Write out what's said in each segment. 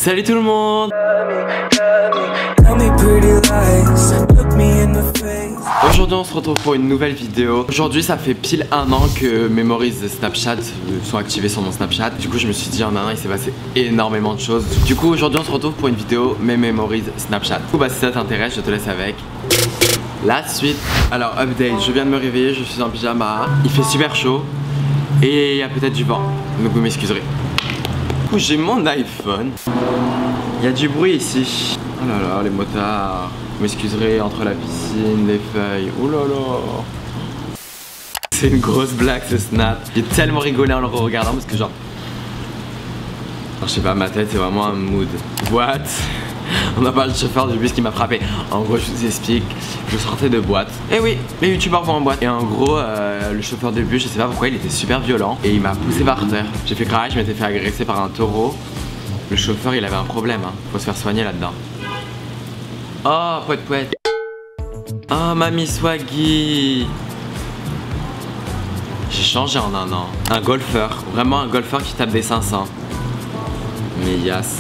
Salut tout le monde. Aujourd'hui on se retrouve pour une nouvelle vidéo. Aujourd'hui ça fait pile un an que Memories de Snapchat sont activés sur mon Snapchat. Du coup je me suis dit en un an il s'est passé énormément de choses. Du coup aujourd'hui on se retrouve pour une vidéo Mes Memories Snapchat. Du coup bah si ça t'intéresse je te laisse avec la suite. Alors update, je viens de me réveiller, je suis en pyjama. Il fait super chaud et il y a peut-être du vent, donc vous m'excuserez. Du coup j'ai mon iPhone. Il y a du bruit ici. Oh là là, les motards. Vous m'excuserez, entre la piscine, les feuilles. Oh là là. C'est une grosse blague ce snap. J'ai tellement rigolé en le regardant parce que genre je sais pas, ma tête c'est vraiment un mood. What? On a parlé du chauffeur du bus qui m'a frappé. En gros, je vous explique, je sortais de boîte. Et oui, les youtubeurs vont en boîte. Et en gros, le chauffeur de bus, je sais pas pourquoi, il était super violent. Et il m'a poussé par terre. J'ai fait crash, je m'étais fait agresser par un taureau. Le chauffeur, il avait un problème, hein. Faut se faire soigner là-dedans. Oh, pouet pouet. Oh, mamie Swaggy. J'ai changé en un an. Un golfeur, vraiment un golfeur qui tape des 500. Mais yes.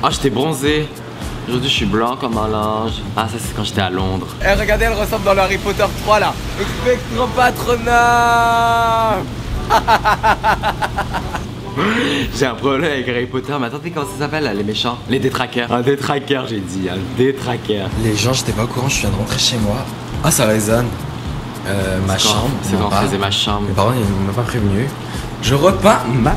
Oh, j'étais bronzé. Aujourd'hui je suis blanc comme un linge. Ah ça c'est quand j'étais à Londres. Eh regardez, elle ressemble dans le Harry Potter 3 là. Expectrum Patronum. J'ai un problème avec Harry Potter. Mais attendez, comment ça s'appelle là, les méchants? Les détraqueurs. Un détraqueur j'ai dit, un détraqueur. Les gens, j'étais pas au courant, je viens de rentrer chez moi. Ah ça résonne. Ma chambre. C'est quand on faisait ma chambre. Mes parents ils m'ont pas prévenu. Je repeins ma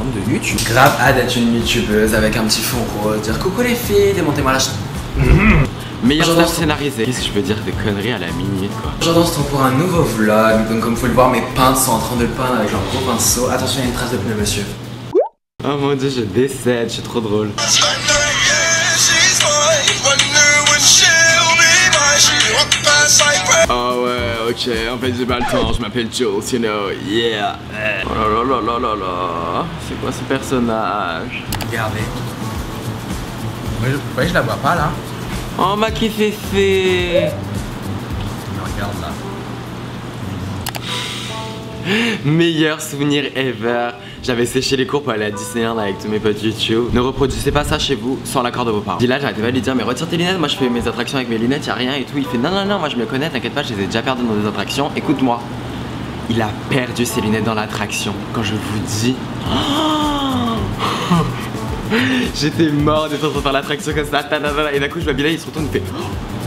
de YouTube. Grave hâte d'être une youtubeuse avec un petit fond rose, dire coucou les filles, démontez-moi la chambre. Meilleur snap scénarisé. Qu'est-ce que je peux dire des conneries à la minute quoi. Aujourd'hui on se retrouve pour un nouveau vlog. Donc comme vous pouvez le voir, mes peintres sont en train de peindre avec leur gros pinceau. Attention, il y a une trace de pneu monsieur. Oh mon dieu, je décède, je suis trop drôle. Oh ouais, ok, en fait j'ai pas le temps, je m'appelle Jules, you know, yeah. Oh là là là là là, c'est quoi ce personnage? Regardez. Vous voyez, je la vois pas là. Oh ma qui fait. Regarde là. Meilleur souvenir ever. J'avais séché les cours pour aller à Disneyland avec tous mes potes YouTube. Ne reproduisez pas ça chez vous sans l'accord de vos parents. Dis là, j'arrêtais pas de lui dire mais retire tes lunettes, moi je fais mes attractions avec mes lunettes, y'a rien et tout. Il fait non non non, moi je me connais, t'inquiète pas, je les ai déjà perdues dans des attractions. Écoute-moi. Il a perdu ses lunettes dans l'attraction. Quand je vous dis. J'étais mort d'être en train de faire l'attraction comme ça. Et d'un coup je vois Bilal, il se retourne, il fait.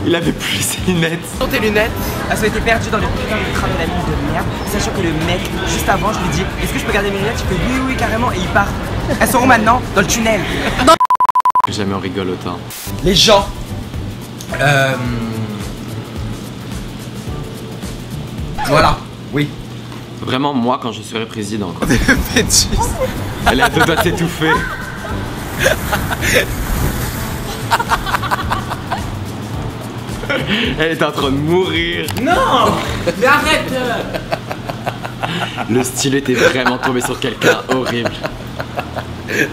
Il avait plus ses lunettes. Sont tes lunettes, elles ont été perdues dans le putain de train de la mine de merde. Sachant que le mec, juste avant, je lui dis est-ce que je peux garder mes lunettes? Il fait oui, oui, carrément, et il part. Elles sont où maintenant? Dans le tunnel. Jamais on rigole autant. Les gens. Voilà, oui. Vraiment, moi, quand je serai président, quoi. Elle a deux doigts de s'étouffer. Elle est en train de mourir. Non. Mais arrête. Le stylo était vraiment tombé sur quelqu'un horrible.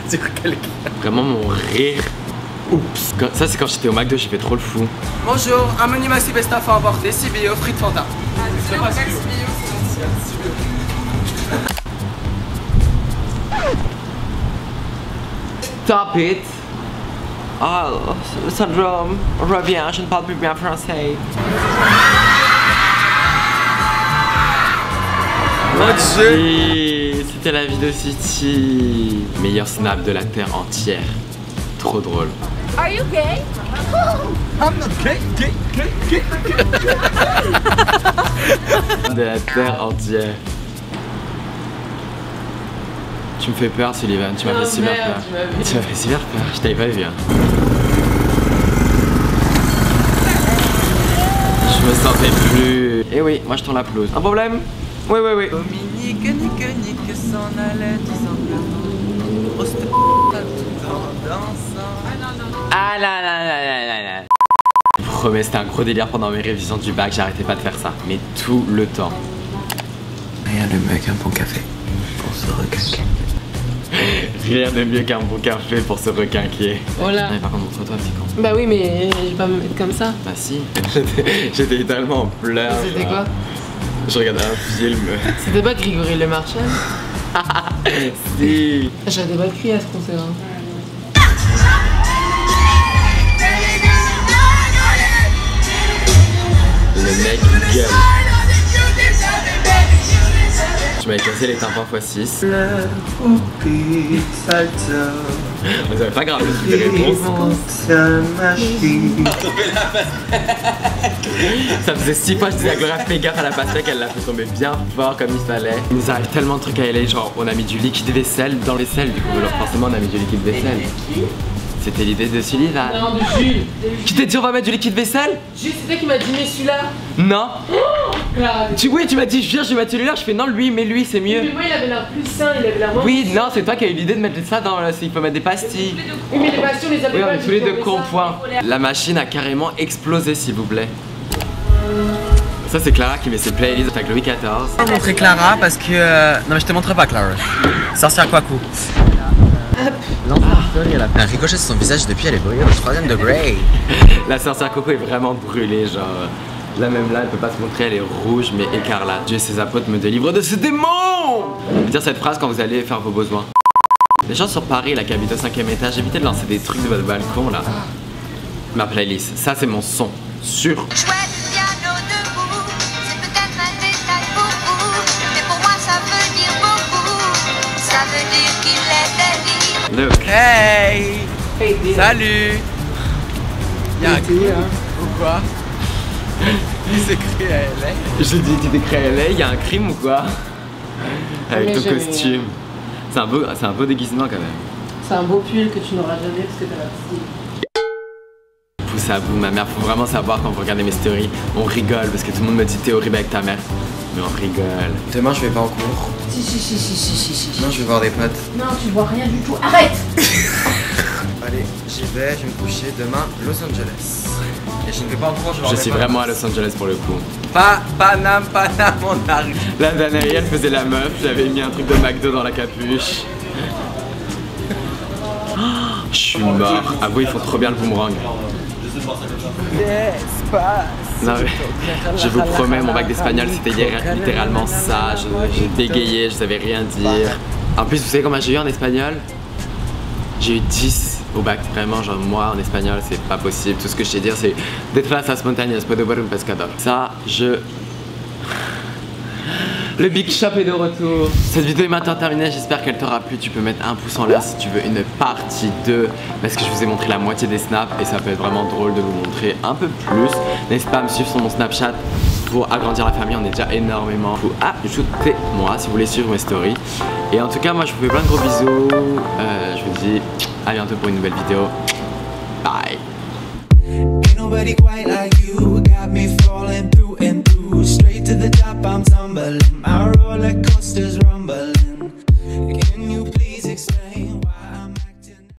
C'est quoi quelqu'un? Vraiment mon rire. Oups. Ça c'est quand j'étais au McDo, j'ai fait trop le fou. Bonjour, un menu maxi best-of à emporter, CBO, frites Fanta. Stop it. Oh, syndrome, reviens, je ne parle plus bien français. Mon dieu. C'était la vidéo City. Meilleur snap de la terre entière. Trop drôle. Are you gay? I'm not gay. De la terre entière. Tu me fais peur Sullivan, tu m'as fait super peur. Tu m'as fait super peur, je t'avais pas vu hein. Je me sentais plus. Eh oui, moi je tourne la pelouse. Un problème? Oui, oui, oui. Dominique, nique, s'en allait tout simplement. Grosse tout en dansant. Ah là là là là là là. Je vous promets, c'était un gros délire pendant mes révisions du bac, j'arrêtais pas de faire ça. Mais tout le temps. Rien de mieux qu'un bon café pour se requinquer. Rien de mieux qu'un bon café pour se requinquer. Oh là. Mais par contre, montre-toi, petit con. Bah oui, mais je vais pas me mettre comme ça. Bah si. J'étais littéralement en pleurs. C'était quoi? Je regardais un film. C'était pas Grégory Le Marchal? Si. J'arrêtais pas de crier à ce concert. Hein. gueule. Je m'avais cassé les tympans x6. Vous avez pas grave le truc de réponse. Ça faisait 6 fois que je disais à Gloria fais gaffe à la pastèque, elle l'a fait tomber bien fort comme il fallait. Il nous arrive tellement de trucs à LA, genre on a mis du liquide vaisselle dans les vaisselle, du coup alors forcément on a mis du liquide vaisselle. C'était l'idée de Sullivan. Non, de Jules. Qui t'a dit on va mettre du liquide vaisselle? Jules, c'est toi qui m'as dit mais celui-là. Non. Clara. Oui, tu m'as dit je viens, je vais mettre celui-là, je fais non lui, mais lui c'est mieux. Mais moi il avait l'air plus sain, il avait l'air moins. Oui, non, c'est toi qui as eu l'idée de mettre ça dans il faut mettre des pastilles. Oui, mais les pastilles, on les avait Oui, on pas. est tous les deux cons, point. La machine a carrément explosé, s'il vous plaît. Ça, c'est Clara qui met ses playlists avec Louis XIV. Je vais te montrer Clara parce que. Non, mais je te montre pas Clara. Sorcière quoi coup. Elle a fait un ricochet sur son visage depuis elle est brûlée au 3e degré. La sorcière Coco est vraiment brûlée, genre. Là, même là, elle peut pas se montrer, elle est rouge mais écarlate. Dieu et ses apôtres me délivrent de ce démon! Je veux dire cette phrase quand vous allez faire vos besoins. Les gens sur Paris, là, qui habitent au 5e étage, évitez de lancer des trucs de votre balcon, là. Ma playlist, ça, c'est mon son. Sûr. Chouette piano debout, c'est peut-être un détail pour vous, mais pour moi ça veut dire beaucoup. Ça veut dire qu'il est délire. Look. Hey! Salut! Y'a un coup ou quoi? Il s'est créé à LA. Je dis, tu t'es créé à LA, y a un crime ou quoi? Avec ton costume. C'est un beau déguisement quand même. C'est un beau pull que tu n'auras jamais parce que t'as la petite. Pousse à bout, ma mère, faut vraiment savoir quand vous regardez mes stories, on rigole parce que tout le monde me dit t'es horrible avec ta mère. Mais on rigole. Demain je vais pas en cours. Si. Non, je vais voir des potes. Non, tu vois rien du tout. Arrête! Allez, j'y vais, je vais me coucher demain Los Angeles. Et je ne vais pas en cours, je vais voir Je des suis potes. vraiment à Los Angeles pour le coup. Paname, on arrive. La Danaï, elle faisait la meuf, j'avais mis un truc de McDo dans la capuche. Je suis mort. Ah oui, ils font trop bien le boomerang. Non, mais, je vous promets, mon bac d'espagnol c'était littéralement ça. J'ai bégayé, je savais rien dire. En plus, vous savez combien j'ai eu en espagnol? J'ai eu 10 au bac. Vraiment, genre moi en espagnol, c'est pas possible. Tout ce que je sais dire, c'est Detrás las montañas puedo ver un pescador. Ça, Le Big Shop est de retour. Cette vidéo est maintenant terminée, j'espère qu'elle t'aura plu. Tu peux mettre un pouce en l'air si tu veux une partie 2 parce que je vous ai montré la moitié des snaps et ça peut être vraiment drôle de vous montrer un peu plus. N'hésitez pas à me suivre sur mon Snapchat pour agrandir la famille, on est déjà énormément. Vous ajoutez-moi si vous voulez suivre mes stories. Et en tout cas, moi je vous fais plein de gros bisous. Je vous dis à bientôt pour une nouvelle vidéo. Bye. Nobody quite like you, got me falling through and through. Straight to the top, I'm tumbling. My roller coaster's rumbling.